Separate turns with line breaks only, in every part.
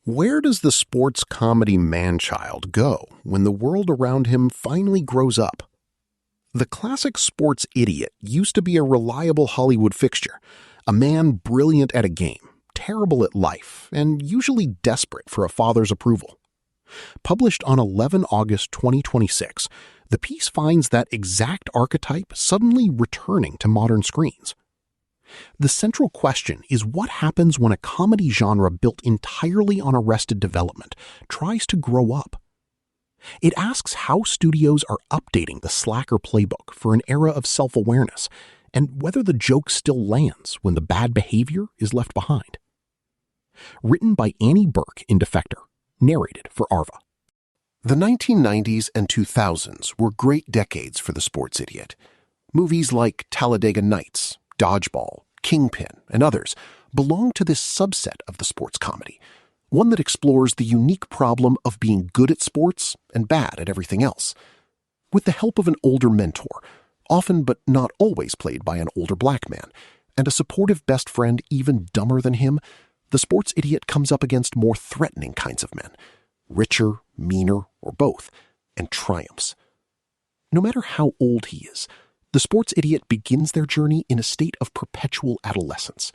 Where does the sports comedy man-child go when the world around him finally grows up? The classic sports idiot used to be a reliable Hollywood fixture, a man brilliant at a game, terrible at life, and usually desperate for a father's approval. Published on 11 August 2026, the piece finds that exact archetype suddenly returning to modern screens. The central question is what happens when a comedy genre built entirely on arrested development tries to grow up. It asks how studios are updating the slacker playbook for an era of self-awareness, and whether the joke still lands when the bad behavior is left behind. Written by Annie Burke in Defector, narrated for Arva.
The 1990s and 2000s were great decades for the sports idiot. Movies like Talladega Nights, Dodgeball, Kingpin, and others belong to this subset of the sports comedy, one that explores the unique problem of being good at sports and bad at everything else. With the help of an older mentor, often but not always played by an older black man, and a supportive best friend even dumber than him, the sports idiot comes up against more threatening kinds of men, richer, meaner, or both, and triumphs. No matter how old he is, the sports idiot begins their journey in a state of perpetual adolescence.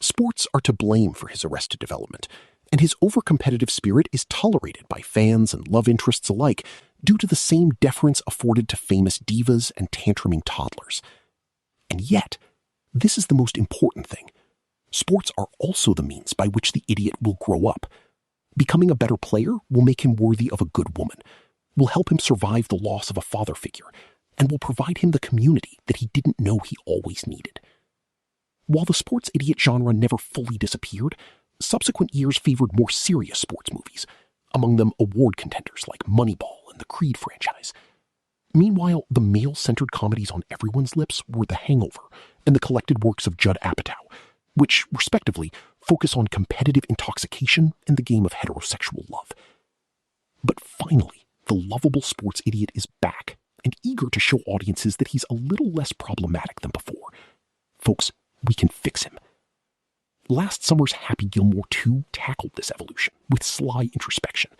Sports are to blame for his arrested development, and his overcompetitive spirit is tolerated by fans and love interests alike due to the same deference afforded to famous divas and tantruming toddlers. And yet, this is the most important thing. Sports are also the means by which the idiot will grow up. Becoming a better player will make him worthy of a good woman, will help him survive the loss of a father figure, and will provide him the community that he didn't know he always needed. While the sports idiot genre never fully disappeared, subsequent years favored more serious sports movies, among them award contenders like Moneyball and the Creed franchise. Meanwhile, the male-centered comedies on everyone's lips were The Hangover and the collected works of Judd Apatow, which, respectively, focus on competitive intoxication and the game of heterosexual love. But finally, the lovable sports idiot is back, and eager to show audiences that he's a little less problematic than before. Folks, we can fix him. Last summer's Happy Gilmore 2 tackled this evolution with sly introspection.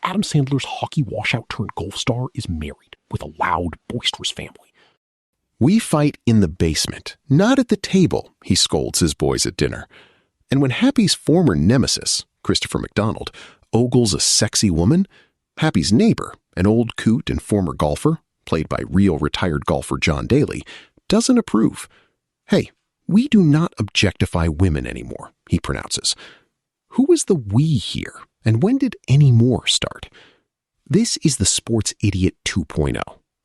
Adam Sandler's hockey washout-turned-golf star is married with a loud, boisterous family.
We fight in the basement, not at the table, he scolds his boys at dinner. And when Happy's former nemesis, Christopher McDonald, ogles a sexy woman, Happy's neighbor, an old coot and former golfer, played by real retired golfer John Daly, doesn't approve. Hey, we do not objectify women anymore, he pronounces. Who is the we here, and when did any more start? This is the sports idiot 2.0.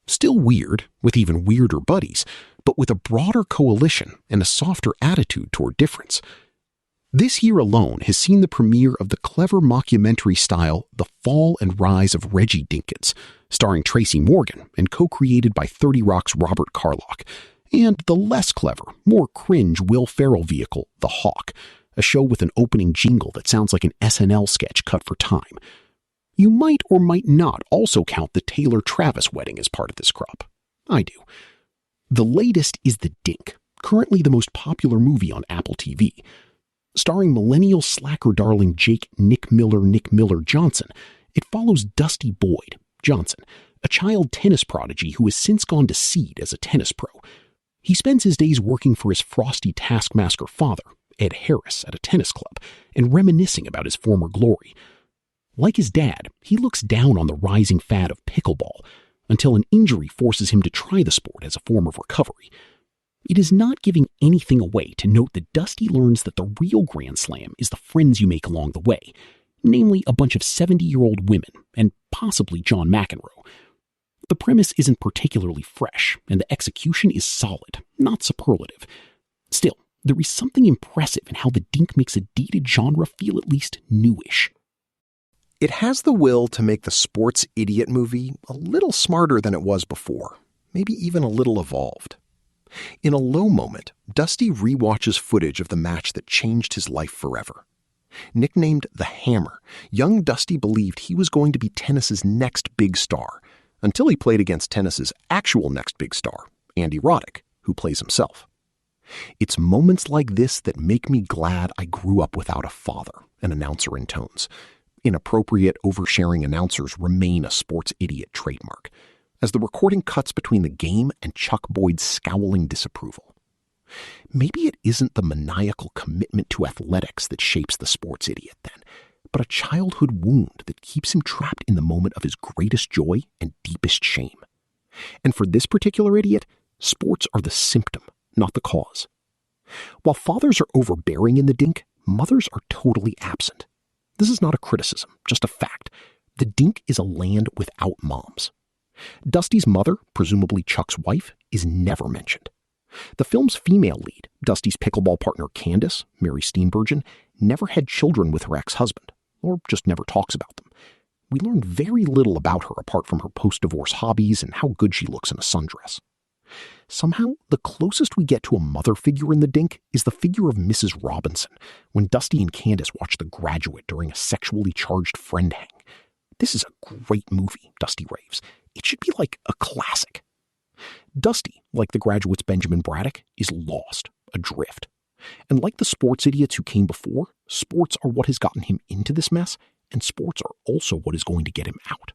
Still weird, with even weirder buddies, but with a broader coalition and a softer attitude toward difference. This year alone has seen the premiere of the clever mockumentary style The Fall and Rise of Reggie Dinkins, starring Tracy Morgan and co-created by 30 Rock's Robert Carlock, and the less clever, more cringe Will Ferrell vehicle, The Hawk, a show with an opening jingle that sounds like an SNL sketch cut for time. You might or might not also count the Taylor Travis wedding as part of this crop. I do. The latest is The Dink, currently the most popular movie on Apple TV. Starring millennial slacker darling Jake Nick Miller Johnson, it follows Dusty Boyd Johnson, a child tennis prodigy who has since gone to seed as a tennis pro. He spends his days working for his frosty taskmaster father, Ed Harris, at a tennis club, and reminiscing about his former glory. Like his dad, he looks down on the rising fad of pickleball, until an injury forces him to try the sport as a form of recovery. It is not giving anything away to note that Dusty learns that the real Grand Slam is the friends you make along the way, namely a bunch of 70-year-old women and possibly John McEnroe. The premise isn't particularly fresh, and the execution is solid, not superlative. Still, there is something impressive in how the Dink makes a dated genre feel at least newish. It has the will to make the sports idiot movie a little smarter than it was before, maybe even a little evolved. In a low moment, Dusty rewatches footage of the match that changed his life forever. Nicknamed the Hammer, young Dusty believed he was going to be tennis's next big star, until he played against tennis's actual next big star, Andy Roddick, who plays himself.
It's moments like this that make me glad I grew up without a father, an announcer intones. Inappropriate, oversharing announcers remain a sports idiot trademark, as the recording cuts between the game and Chuck Boyd's scowling disapproval. Maybe it isn't the maniacal commitment to athletics that shapes the sports idiot then, but a childhood wound that keeps him trapped in the moment of his greatest joy and deepest shame. And for this particular idiot, sports are the symptom, not the cause. While fathers are overbearing in the Dink, mothers are totally absent. This is not a criticism, just a fact. The Dink is a land without moms. Dusty's mother, presumably Chuck's wife, is never mentioned. The film's female lead, Dusty's pickleball partner Candace, Mary Steenburgen, never had children with her ex-husband, or just never talks about them. We learn very little about her apart from her post-divorce hobbies and how good she looks in a sundress. Somehow, the closest we get to a mother figure in the Dink is the figure of Mrs. Robinson when Dusty and Candace watch The Graduate during a sexually charged friend hang. This is a great movie, Dusty raves. It should be like a classic. Dusty, like The Graduate's Benjamin Braddock, is lost, adrift. And like the sports idiots who came before, sports are what has gotten him into this mess, and sports are also what is going to get him out.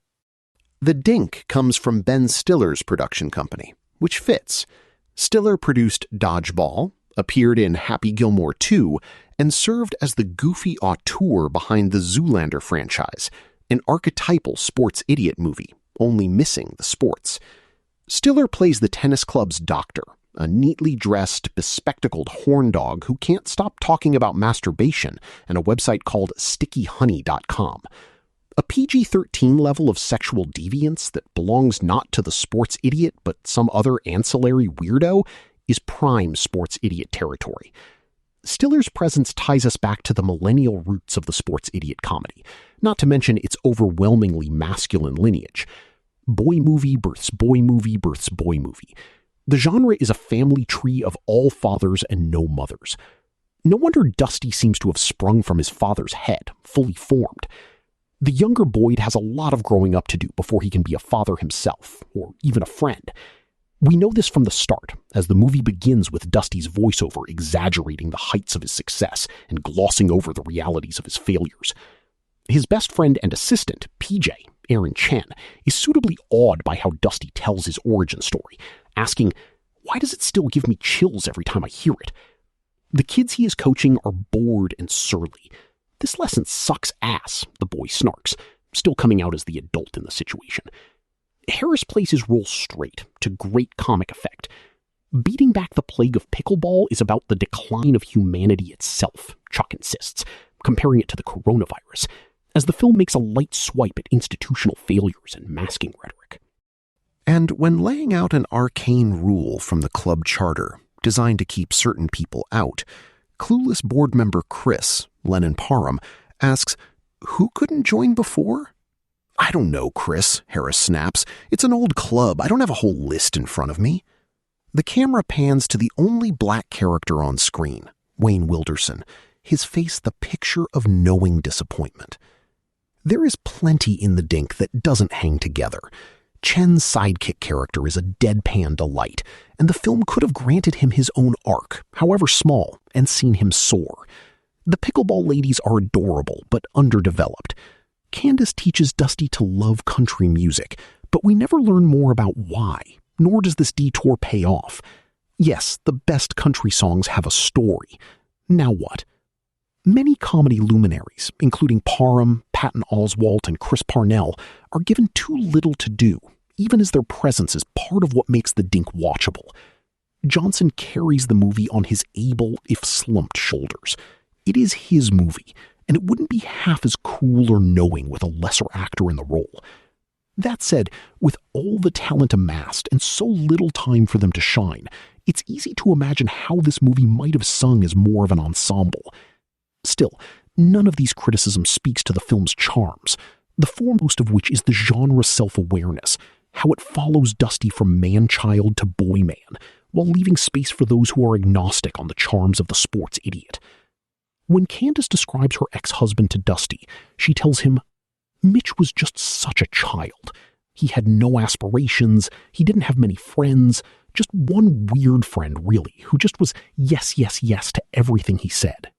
The Dink comes from Ben Stiller's production company, which fits. Stiller produced Dodgeball, appeared in Happy Gilmore 2, and served as the goofy auteur behind the Zoolander franchise, an archetypal sports idiot movie, only missing the sports. Stiller plays the tennis club's doctor, a neatly dressed, bespectacled horn dog who can't stop talking about masturbation and a website called stickyhoney.com. A PG-13 level of sexual deviance that belongs not to the sports idiot but some other ancillary weirdo is prime sports idiot territory. Stiller's presence ties us back to the millennial roots of the sports idiot comedy, not to mention its overwhelmingly masculine lineage. Boy movie births boy movie births boy movie. The genre is a family tree of all fathers and no mothers. No wonder Dusty seems to have sprung from his father's head, fully formed. The younger Boyd has a lot of growing up to do before he can be a father himself, or even a friend. We know this from the start, as the movie begins with Dusty's voiceover exaggerating the heights of his success and glossing over the realities of his failures. His best friend and assistant, PJ, Aaron Chen, is suitably awed by how Dusty tells his origin story, asking, "Why does it still give me chills every time I hear it?" The kids he is coaching are bored and surly. "This lesson sucks ass," the boy snarks, still coming out as the adult in the situation. Harris plays his role straight, to great comic effect. Beating back the plague of pickleball is about the decline of humanity itself, Chuck insists, comparing it to the coronavirus, as the film makes a light swipe at institutional failures and masking rhetoric.
And when laying out an arcane rule from the club charter, designed to keep certain people out, clueless board member Chris, Lennon Parham, asks, "Who couldn't join before?" "I don't know, Chris," Harris snaps. "It's an old club. I don't have a whole list in front of me." The camera pans to the only black character on screen, Wayne Wilderson, his face the picture of knowing disappointment. There is plenty in the Dink that doesn't hang together. Chen's sidekick character is a deadpan delight, and the film could have granted him his own arc, however small, and seen him soar. The pickleball ladies are adorable, but underdeveloped. Candace teaches Dusty to love country music, but we never learn more about why, nor does this detour pay off. Yes, the best country songs have a story. Now what? Many comedy luminaries, including Parham, Patton Oswalt, and Chris Parnell, are given too little to do, even as their presence is part of what makes the Dink watchable. Johnson carries the movie on his able, if slumped, shoulders. It is his movie, and it wouldn't be half as cool or knowing with a lesser actor in the role. That said, with all the talent amassed and so little time for them to shine, it's easy to imagine how this movie might have sung as more of an ensemble. Still, none of these criticisms speaks to the film's charms, the foremost of which is the genre's self-awareness, how it follows Dusty from man-child to boy-man, while leaving space for those who are agnostic on the charms of the sports idiot. When Candace describes her ex-husband to Dusty, she tells him, "Mitch was just such a child. He had no aspirations, he didn't have many friends,
Just one weird friend, really, who just was yes, yes, yes to everything he said.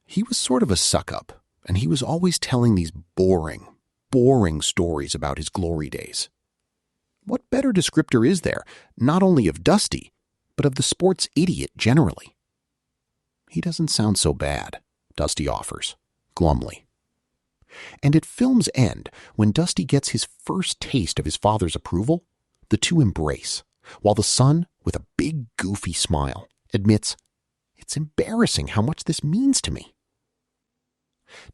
He was sort of a suck-up, and he was always telling these boring stories about his glory days. What better descriptor is there, not only of Dusty, but of the sports idiot generally? He doesn't sound so bad, Dusty offers, glumly. And at film's end, when Dusty gets his first taste of his father's approval, the two embrace, while the son, with a big goofy smile, admits, "It's embarrassing how much this means to me."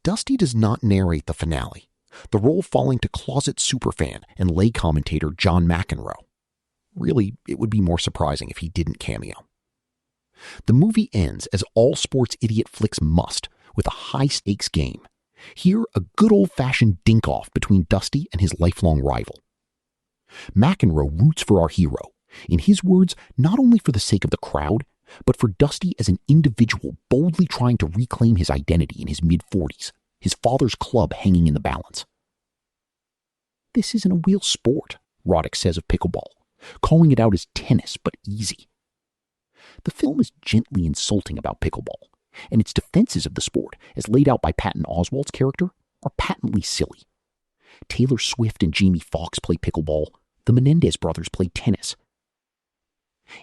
Dusty does not narrate the finale, the role falling to closet superfan and lay commentator John McEnroe. Really, it would be more surprising if he didn't cameo. The movie ends as all sports idiot flicks must, with a high-stakes game. Here, a good old-fashioned dink-off between Dusty and his lifelong rival. McEnroe roots for our hero, in his words, not only for the sake of the crowd, but for Dusty as an individual boldly trying to reclaim his identity in his mid-40s, his father's club hanging in the balance. "This isn't a real sport," Roddick says of pickleball, calling it out as tennis but easy. The film is gently insulting about pickleball, and its defenses of the sport, as laid out by Patton Oswalt's character, are patently silly. Taylor Swift and Jamie Foxx play pickleball, the Menendez brothers play tennis.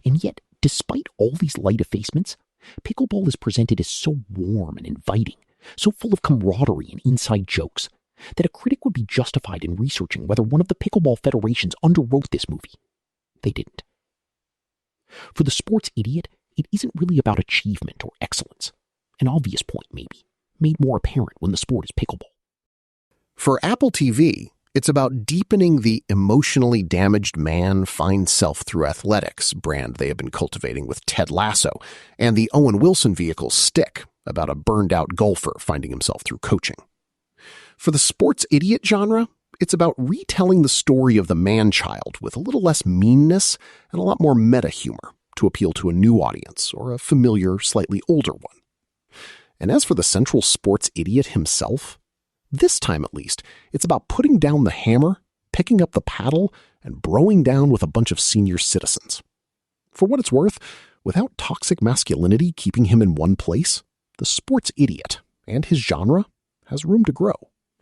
And yet, despite all these light effacements, pickleball is presented as so warm and inviting, so full of camaraderie and inside jokes, that a critic would be justified in researching whether one of the pickleball federations underwrote this movie. They didn't. For the sports idiot, it isn't really about achievement or excellence. An obvious point, maybe, made more apparent when the sport is pickleball. For Apple TV, it's about deepening the emotionally damaged man finds self through athletics brand they have been cultivating with Ted Lasso, and the Owen Wilson vehicle Stick, about a burned-out golfer finding himself through coaching. For the sports idiot genre, it's about retelling the story of the man-child with a little less meanness and a lot more meta-humor to appeal to a new audience or a familiar, slightly older one. And as for the central sports idiot himself, this time at least, it's about putting down the hammer, picking up the paddle, and broing down with a bunch of senior citizens. For what it's worth, without toxic masculinity keeping him in one place, the sports idiot and his genre has room to grow.